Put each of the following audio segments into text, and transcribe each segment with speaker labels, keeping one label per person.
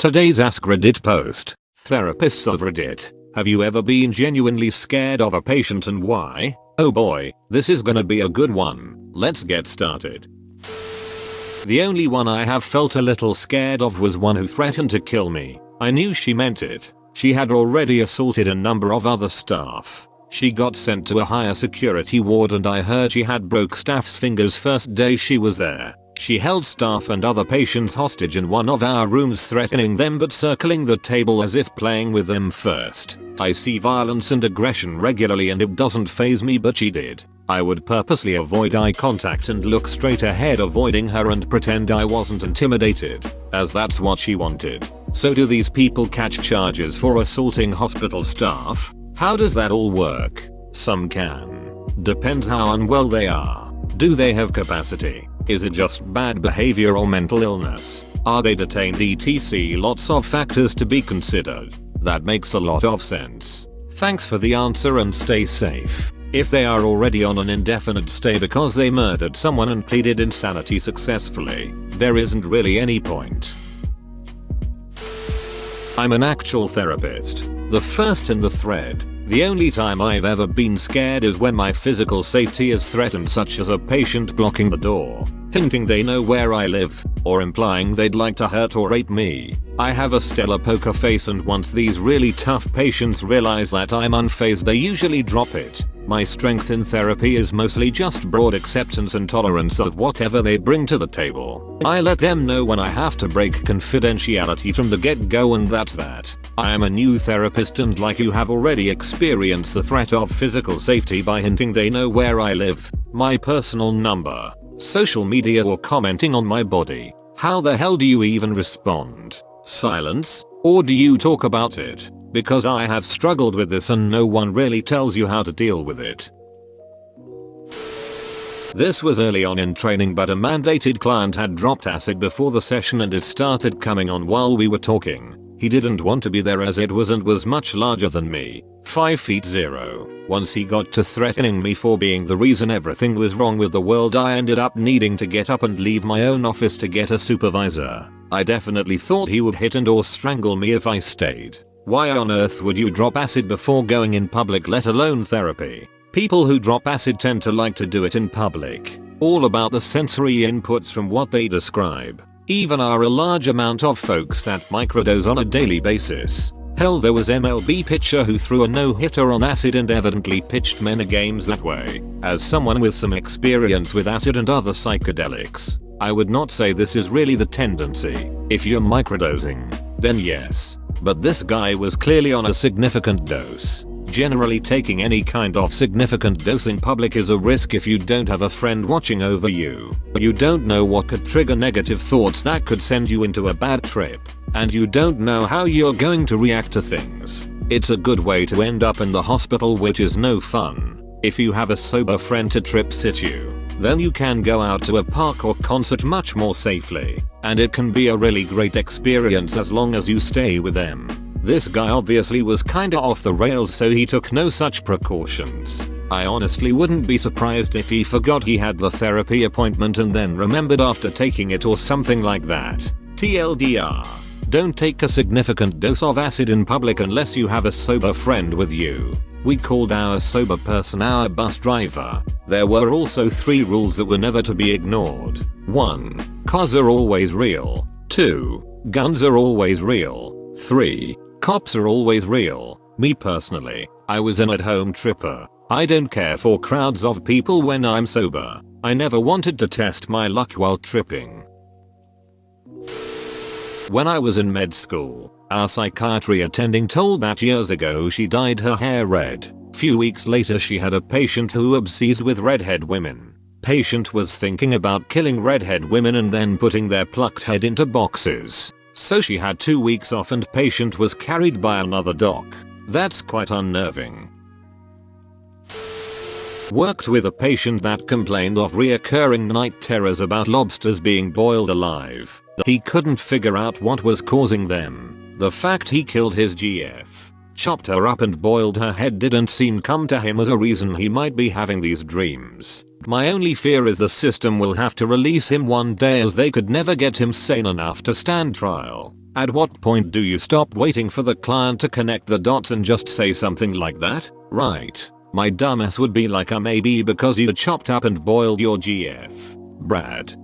Speaker 1: Today's AskReddit post. Therapists of Reddit. Have you ever been genuinely scared of a patient and why? Oh boy, this is gonna be a good one. Let's get started. The only one I have felt a little scared of was one who threatened to kill me. I knew she meant it. She had already assaulted a number of other staff. She got sent to a higher security ward and I heard she had broke staff's fingers first day she was there. She held staff and other patients hostage in one of our rooms, threatening them but circling the table as if playing with them first. I see violence and aggression regularly and it doesn't faze me, but she did. I would purposely avoid eye contact and look straight ahead, avoiding her, and pretend I wasn't intimidated, as that's what she wanted. So do these people catch charges for assaulting hospital staff? How does that all work? Some can. Depends how unwell they are. Do they have capacity? Is it just bad behavior or mental illness? Are they detained, etc? Lots of factors to be considered. That makes a lot of sense. Thanks for the answer and stay safe. If they are already on an indefinite stay because they murdered someone and pleaded insanity successfully, there isn't really any point. I'm an actual therapist. The first in the thread. The only time I've ever been scared is when my physical safety is threatened, such as a patient blocking the door, hinting they know where I live, or implying they'd like to hurt or rape me. I have a stellar poker face, and once these really tough patients realize that I'm unfazed, they usually drop it. My strength in therapy is mostly just broad acceptance and tolerance of whatever they bring to the table. I let them know when I have to break confidentiality from the get-go, and that's that. I am a new therapist, and like you, have already experienced the threat of physical safety by hinting they know where I live, my personal number, social media, or commenting on my body. How the hell do you even respond? Silence? Or do you talk about it? Because I have struggled with this and no one really tells you how to deal with it. This was early on in training, but a mandated client had dropped acid before the session and it started coming on while we were talking. He didn't want to be there as it was, and was much larger than me, 5'0". Once he got to threatening me for being the reason everything was wrong with the world, I ended up needing to get up and leave my own office to get a supervisor. I definitely thought he would hit and or strangle me if I stayed. Why on earth would you drop acid before going in public, let alone therapy? People who drop acid tend to like to do it in public. All about the sensory inputs from what they describe. Even are a large amount of folks that microdose on a daily basis. Hell, there was MLB pitcher who threw a no-hitter on acid and evidently pitched many games that way. As someone with some experience with acid and other psychedelics, I would not say this is really the tendency. If you're microdosing, then yes. But this guy was clearly on a significant dose. Generally, taking any kind of significant dose in public is a risk if you don't have a friend watching over you. You don't know what could trigger negative thoughts that could send you into a bad trip. And you don't know how you're going to react to things. It's a good way to end up in the hospital, which is no fun. If you have a sober friend to trip sit you, then you can go out to a park or concert much more safely. And it can be a really great experience as long as you stay with them. This guy obviously was kinda off the rails, so he took no such precautions. I honestly wouldn't be surprised if he forgot he had the therapy appointment and then remembered after taking it or something like that. TLDR. Don't take a significant dose of acid in public unless you have a sober friend with you. We called our sober person our bus driver. There were also 3 rules that were never to be ignored. 1. Cars are always real. 2. Guns are always real. 3. Cops are always real. Me personally, I was an at-home tripper. I don't care for crowds of people when I'm sober. I never wanted to test my luck while tripping. When I was in med school, our psychiatry attending told that years ago she dyed her hair red. Few weeks later she had a patient who obsessed with redhead women. Patient was thinking about killing redhead women and then putting their plucked head into boxes. So she had 2 weeks off and patient was carried by another doc. That's quite unnerving. Worked with a patient that complained of reoccurring night terrors about lobsters being boiled alive. He couldn't figure out what was causing them. The fact he killed his GF, chopped her up and boiled her head didn't seem come to him as a reason he might be having these dreams. My only fear is the system will have to release him one day, as they could never get him sane enough to stand trial. At what point do you stop waiting for the client to connect the dots and just say something like that? Right. My dumbass would be like, maybe because you chopped up and boiled your GF. Brad.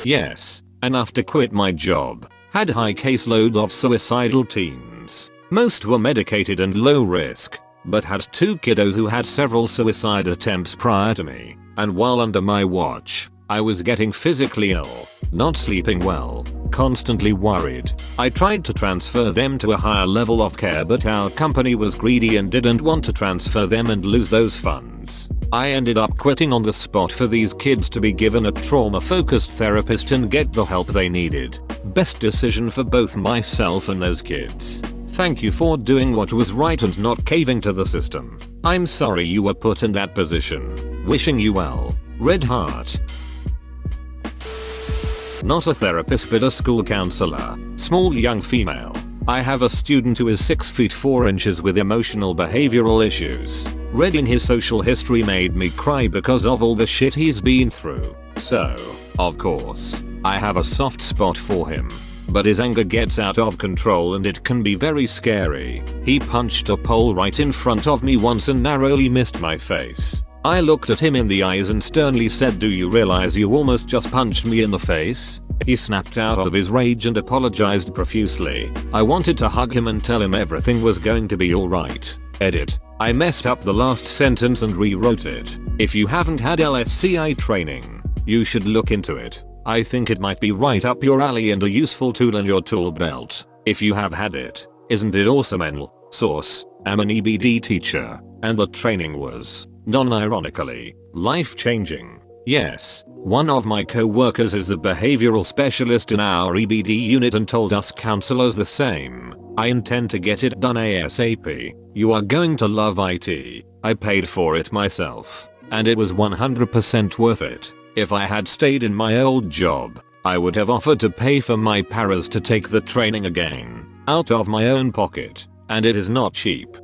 Speaker 1: Yes. Enough to quit my job. Had high caseload of suicidal teens. Most were medicated and low risk, but had 2 kiddos who had several suicide attempts prior to me, and while under my watch, I was getting physically ill, not sleeping well, constantly worried. I tried to transfer them to a higher level of care, but our company was greedy and didn't want to transfer them and lose those funds. I ended up quitting on the spot for these kids to be given a trauma-focused therapist and get the help they needed. Best decision for both myself and those kids. Thank you for doing what was right and not caving to the system. I'm sorry you were put in that position. Wishing you well. Red Heart. Not a therapist but a school counselor. Small young female. I have a student who is 6 feet 4 inches with emotional behavioral issues. Reading his social history made me cry because of all the shit he's been through. So, of course, I have a soft spot for him. But his anger gets out of control and it can be very scary. He punched a pole right in front of me once and narrowly missed my face. I looked at him in the eyes and sternly said, "Do you realize you almost just punched me in the face?" He snapped out of his rage and apologized profusely. I wanted to hug him and tell him everything was going to be alright. Edit. I messed up the last sentence and rewrote it. If you haven't had LSCI training, you should look into it. I think it might be right up your alley and a useful tool in your tool belt. If you have had it, isn't it awesome? Source. I'm an EBD teacher, and the training was, non-ironically, life-changing. Yes, one of my co-workers is a behavioral specialist in our EBD unit and told us counselors the same. I intend to get it done ASAP. You are going to love IT. I paid for it myself, and it was 100% worth it. If I had stayed in my old job, I would have offered to pay for my paras to take the training again, out of my own pocket, and it is not cheap.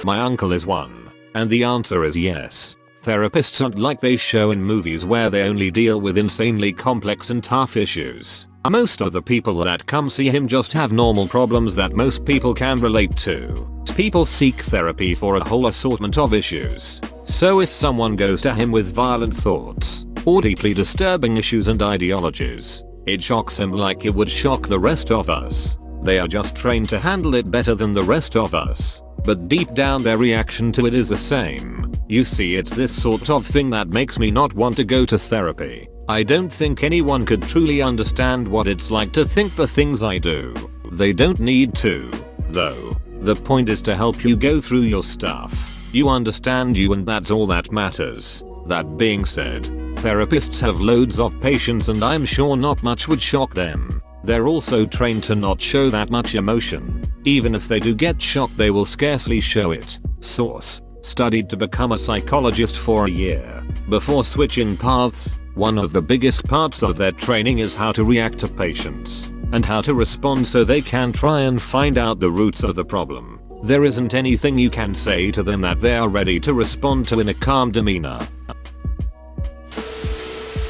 Speaker 1: My uncle is one, and the answer is yes. Therapists aren't like they show in movies where they only deal with insanely complex and tough issues. Most of the people that come see him just have normal problems that most people can relate to. People seek therapy for a whole assortment of issues. So if someone goes to him with violent thoughts, or deeply disturbing issues and ideologies, it shocks him like it would shock the rest of us. They are just trained to handle it better than the rest of us. But deep down their reaction to it is the same. You see, it's this sort of thing that makes me not want to go to therapy. I don't think anyone could truly understand what it's like to think the things I do. They don't need to, though. The point is to help you go through your stuff. You understand you, and that's all that matters. That being said, therapists have loads of patients and I'm sure not much would shock them. They're also trained to not show that much emotion. Even if they do get shocked, they will scarcely show it. Source. Studied to become a psychologist for a year. Before switching paths, one of the biggest parts of their training is how to react to patients, and how to respond so they can try and find out the roots of the problem. There isn't anything you can say to them that they are ready to respond to in a calm demeanor.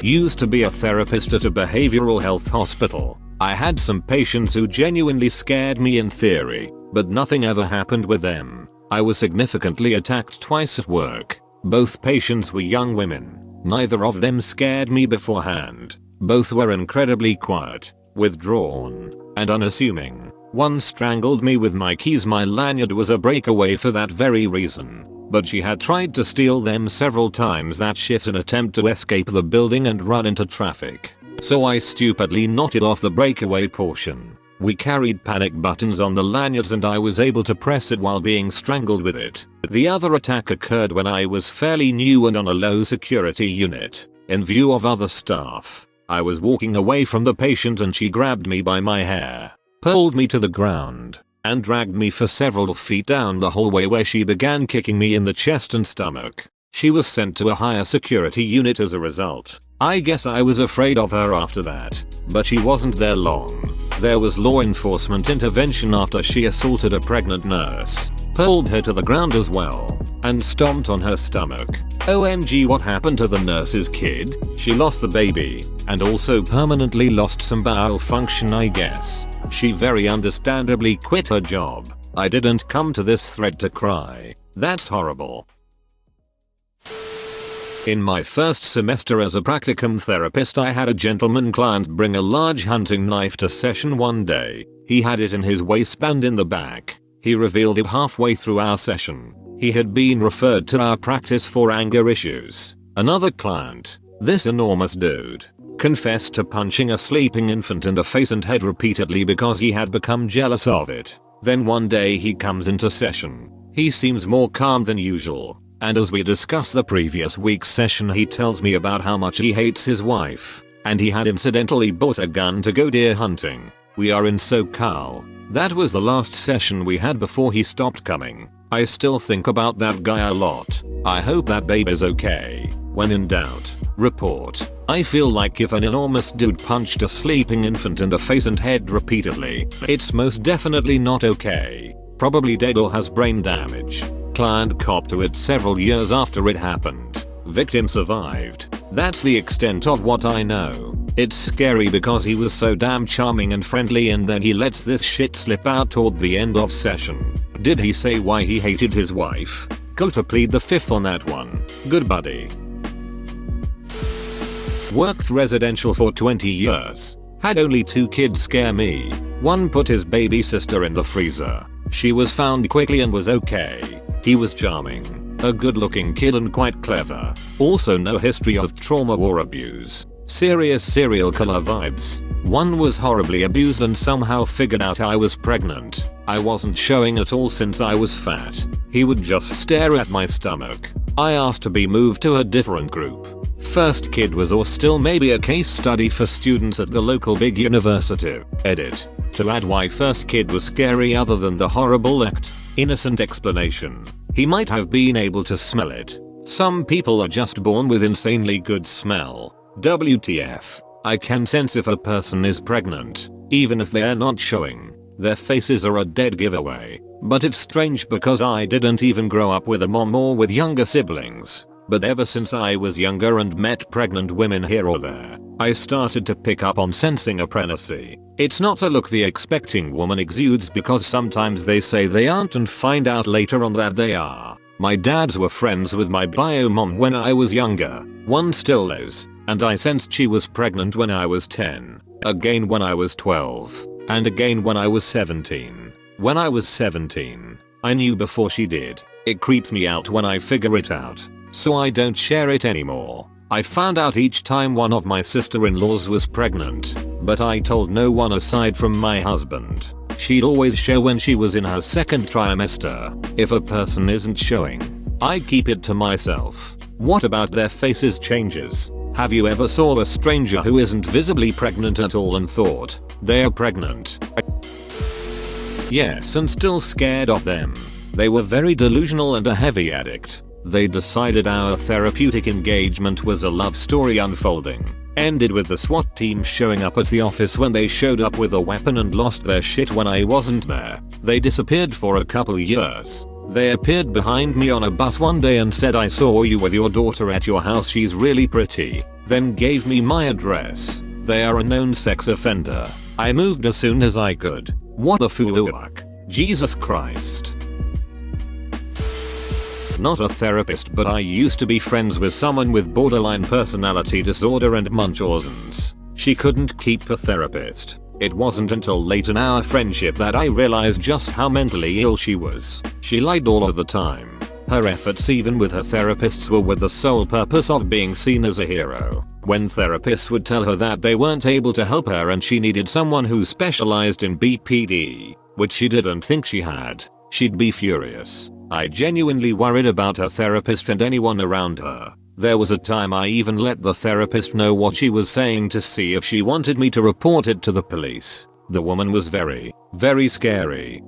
Speaker 1: Used to be a therapist at a behavioral health hospital. I had some patients who genuinely scared me in theory, but nothing ever happened with them. I was significantly attacked twice at work. Both patients were young women. Neither of them scared me beforehand. Both were incredibly quiet, withdrawn, and unassuming. One strangled me with my keys. My lanyard was a breakaway for that very reason. But she had tried to steal them several times that shift in an attempt to escape the building and run into traffic. So I stupidly knotted off the breakaway portion. We carried panic buttons on the lanyards and I was able to press it while being strangled with it. The other attack occurred when I was fairly new and on a low security unit. In view of other staff, I was walking away from the patient and she grabbed me by my hair, pulled me to the ground, and dragged me for several feet down the hallway where she began kicking me in the chest and stomach. She was sent to a higher security unit as a result. I guess I was afraid of her after that, but she wasn't there long. There was law enforcement intervention after she assaulted a pregnant nurse, pulled her to the ground as well. and stomped on her stomach. OMG, what happened to the nurse's kid? She lost the baby and also permanently lost some bowel function, I guess. She very understandably quit her job. I didn't come to this thread to cry. That's horrible. In my first semester as a practicum therapist, I had a gentleman client bring a large hunting knife to session one day. He had it in his waistband in the back. He revealed it halfway through our session. He had been referred to our practice for anger issues. Another client, this enormous dude, confessed to punching a sleeping infant in the face and head repeatedly because he had become jealous of it. Then one day he comes into session. He seems more calm than usual. And as we discuss the previous week's session, he tells me about how much he hates his wife, and he had incidentally bought a gun to go deer hunting. We are in SoCal. That was the last session we had before he stopped coming. I still think about that guy a lot. I hope that babe is okay. When in doubt, report. I feel like if an enormous dude punched a sleeping infant in the face and head repeatedly, it's most definitely not okay. Probably dead or has brain damage. Client copped to it several years after it happened. Victim survived. That's the extent of what I know. It's scary because he was so damn charming and friendly, and then he lets this shit slip out toward the end of session. Did he say why he hated his wife? Go to plead the fifth on that one. Good buddy. Worked residential for 20 years. Had only 2 kids scare me. One put his baby sister in the freezer. She was found quickly and was okay. He was charming, a good looking kid and quite clever. Also no history of trauma or abuse. Serious serial killer vibes. One was horribly abused and somehow figured out I was pregnant. I wasn't showing at all since I was fat. He would just stare at my stomach. I asked to be moved to a different group. First kid was or still maybe a case study for students at the local big university. Edit. To add why first kid was scary other than the horrible act. Innocent explanation. He might have been able to smell it. Some people are just born with insanely good smell. WTF. I can sense if a person is pregnant, even if they're not showing. Their faces are a dead giveaway. But it's strange because I didn't even grow up with a mom or with younger siblings. But ever since I was younger and met pregnant women here or there, I started to pick up on sensing a pregnancy. It's not a look the expecting woman exudes because sometimes they say they aren't and find out later on that they are. My dads were friends with my bio mom when I was younger. One still is. And I sensed she was pregnant when I was 10. Again when I was 12. And again when I was 17. When I was 17, I knew before she did. It creeps me out when I figure it out. So I don't share it anymore. I found out each time one of my sister-in-laws was pregnant, but I told no one aside from my husband. She'd always show when she was in her second trimester. If a person isn't showing, I keep it to myself. What about their faces changes? Have you ever saw a stranger who isn't visibly pregnant at all and thought they're pregnant? Yes, and still scared of them. They were very delusional and a heavy addict. They decided our therapeutic engagement was a love story unfolding. Ended with the SWAT team showing up at the office when they showed up with a weapon and lost their shit when I wasn't there. They disappeared for a couple years. They appeared behind me on a bus one day and said, "I saw you with your daughter at your house, she's really pretty." Then gave me my address. They are a known sex offender. I moved as soon as I could. What the fuck? Jesus Christ. Not a therapist, but I used to be friends with someone with borderline personality disorder and Munchausen's. She couldn't keep a therapist. It wasn't until late in our friendship that I realized just how mentally ill she was. She lied all of the time. Her efforts even with her therapists were with the sole purpose of being seen as a hero. When therapists would tell her that they weren't able to help her and she needed someone who specialized in BPD, which she didn't think she had, she'd be furious. I genuinely worried about her therapist and anyone around her. There was a time I even let the therapist know what she was saying to see if she wanted me to report it to the police. The woman was very, very scary.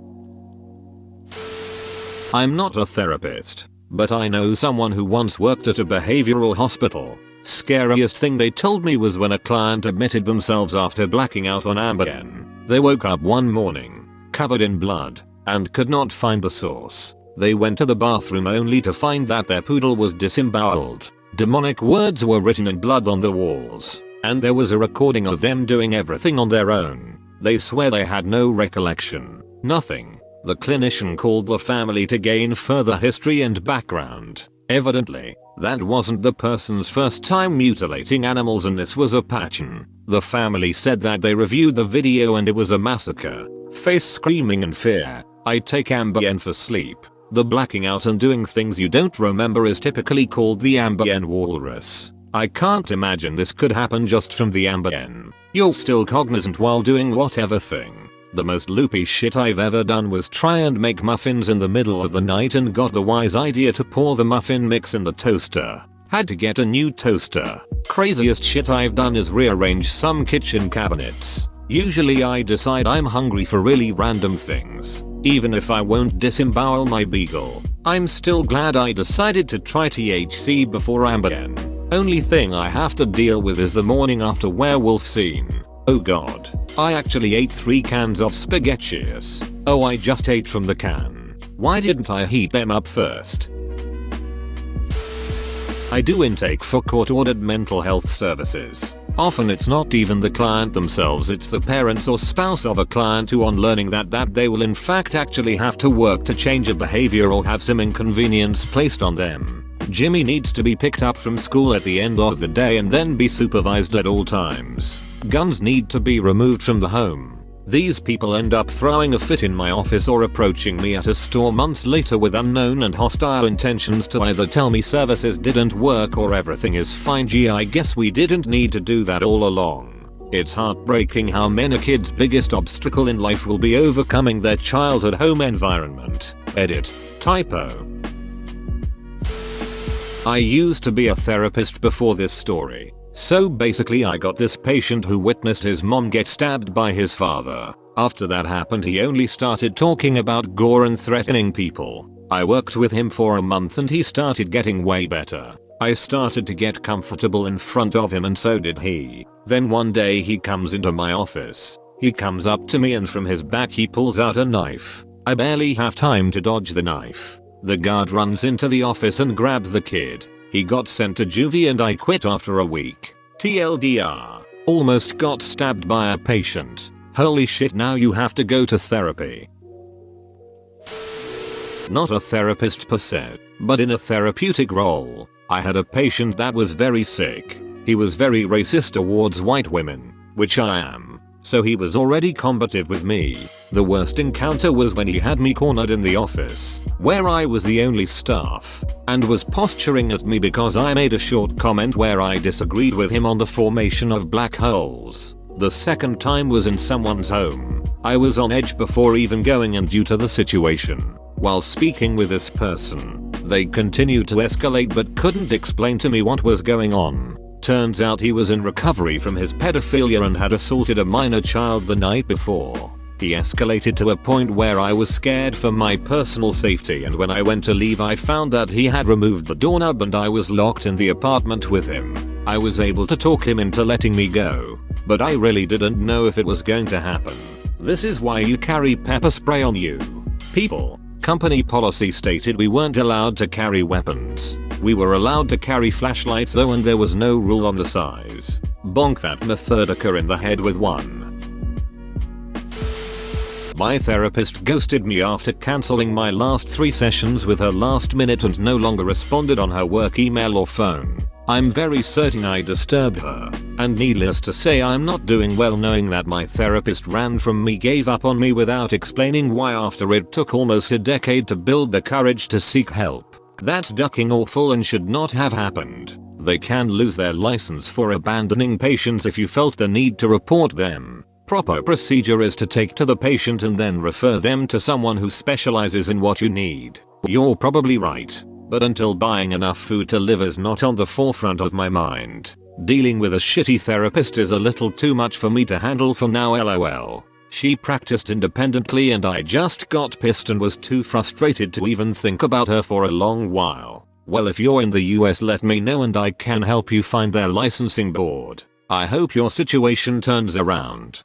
Speaker 1: I'm not a therapist, but I know someone who once worked at a behavioral hospital. Scariest thing they told me was when a client admitted themselves after blacking out on Ambien. They woke up one morning, covered in blood, and could not find the source. They went to the bathroom only to find that their poodle was disemboweled. Demonic words were written in blood on the walls, and there was a recording of them doing everything on their own. They swear they had no recollection. Nothing. The clinician called the family to gain further history and background. Evidently, that wasn't the person's first time mutilating animals and this was a pattern. The family said that they reviewed the video and it was a massacre. Face screaming in fear. I take Ambien for sleep. The blacking out and doing things you don't remember is typically called the Ambien walrus. I can't imagine this could happen just from the Ambien. You're still cognizant while doing whatever thing. The most loopy shit I've ever done was try and make muffins in the middle of the night and got the wise idea to pour the muffin mix in the toaster. Had to get a new toaster. Craziest shit I've done is rearrange some kitchen cabinets. Usually I decide I'm hungry for really random things. Even if I won't disembowel my beagle. I'm still glad I decided to try THC before Ambien. Only thing I have to deal with is the morning after werewolf scene. Oh god. I actually ate 3 cans of spaghettios. Oh, I just ate from the can. Why didn't I heat them up first? I do intake for court-ordered mental health services. Often it's not even the client themselves, it's the parents or spouse of a client who on learning that they will in fact actually have to work to change a behavior or have some inconvenience placed on them. Jimmy needs to be picked up from school at the end of the day and then be supervised at all times. Guns need to be removed from the home. These people end up throwing a fit in my office or approaching me at a store months later with unknown and hostile intentions to either tell me services didn't work or everything is fine. Gee, I guess we didn't need to do that all along. It's heartbreaking how many kids' biggest obstacle in life will be overcoming their childhood home environment. Edit. Typo. I used to be a therapist before this story. So basically I got this patient who witnessed his mom get stabbed by his father. After that happened he only started talking about gore and threatening people. I worked with him for a month and he started getting way better. I started to get comfortable in front of him and so did he. Then one day he comes into my office. He comes up to me and from his back he pulls out a knife. I barely have time to dodge the knife. The guard runs into the office and grabs the kid. He got sent to juvie and I quit after a week. TLDR. Almost got stabbed by a patient. Holy shit, now you have to go to therapy. Not a therapist per se, but in a therapeutic role. I had a patient that was very sick. He was very racist towards white women, which I am. So he was already combative with me. The worst encounter was when he had me cornered in the office, where I was the only staff, and was posturing at me because I made a short comment where I disagreed with him on the formation of black holes. The second time was in someone's home. I was on edge before even going and due to the situation. While speaking with this person, they continued to escalate but couldn't explain to me what was going on. Turns out he was in recovery from his pedophilia and had assaulted a minor child the night before. He escalated to a point where I was scared for my personal safety, and when I went to leave I found that he had removed the doorknob and I was locked in the apartment with him. I was able to talk him into letting me go, but I really didn't know if it was going to happen. This is why you carry pepper spray on you. People. Company policy stated we weren't allowed to carry weapons. We were allowed to carry flashlights though, and there was no rule on the size. Bonk that methodica in the head with one. My therapist ghosted me after cancelling my last 3 sessions with her last minute and no longer responded on her work email or phone. I'm very certain I disturbed her, and needless to say I'm not doing well knowing that my therapist ran from me, gave up on me without explaining why after it took almost a decade to build the courage to seek help. That's ducking awful and should not have happened. They can lose their license for abandoning patients if you felt the need to report them. Proper procedure is to take to the patient and then refer them to someone who specializes in what you need. You're probably right. But until buying enough food to live is not on the forefront of my mind. Dealing with a shitty therapist is a little too much for me to handle for now, lol. She practiced independently and I just got pissed and was too frustrated to even think about her for a long while. Well, if you're in the US let me know and I can help you find their licensing board. I hope your situation turns around.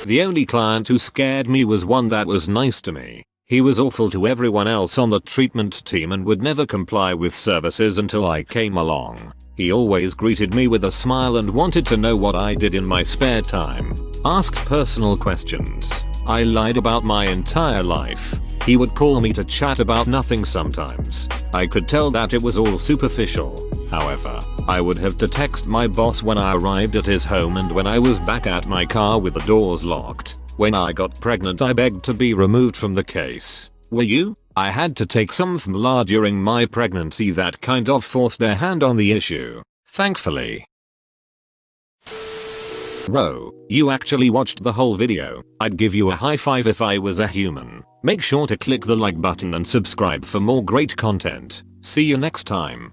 Speaker 1: The only client who scared me was one that was nice to me. He was awful to everyone else on the treatment team and would never comply with services until I came along. He always greeted me with a smile and wanted to know what I did in my spare time. Asked personal questions. I lied about my entire life. He would call me to chat about nothing sometimes. I could tell that it was all superficial. However, I would have to text my boss when I arrived at his home and when I was back at my car with the doors locked. When I got pregnant I begged to be removed from the case. Were you? I had to take some FMLA during my pregnancy that kind of forced their hand on the issue. Thankfully. Bro, you actually watched the whole video. I'd give you a high five if I was a human. Make sure to click the like button and subscribe for more great content. See you next time.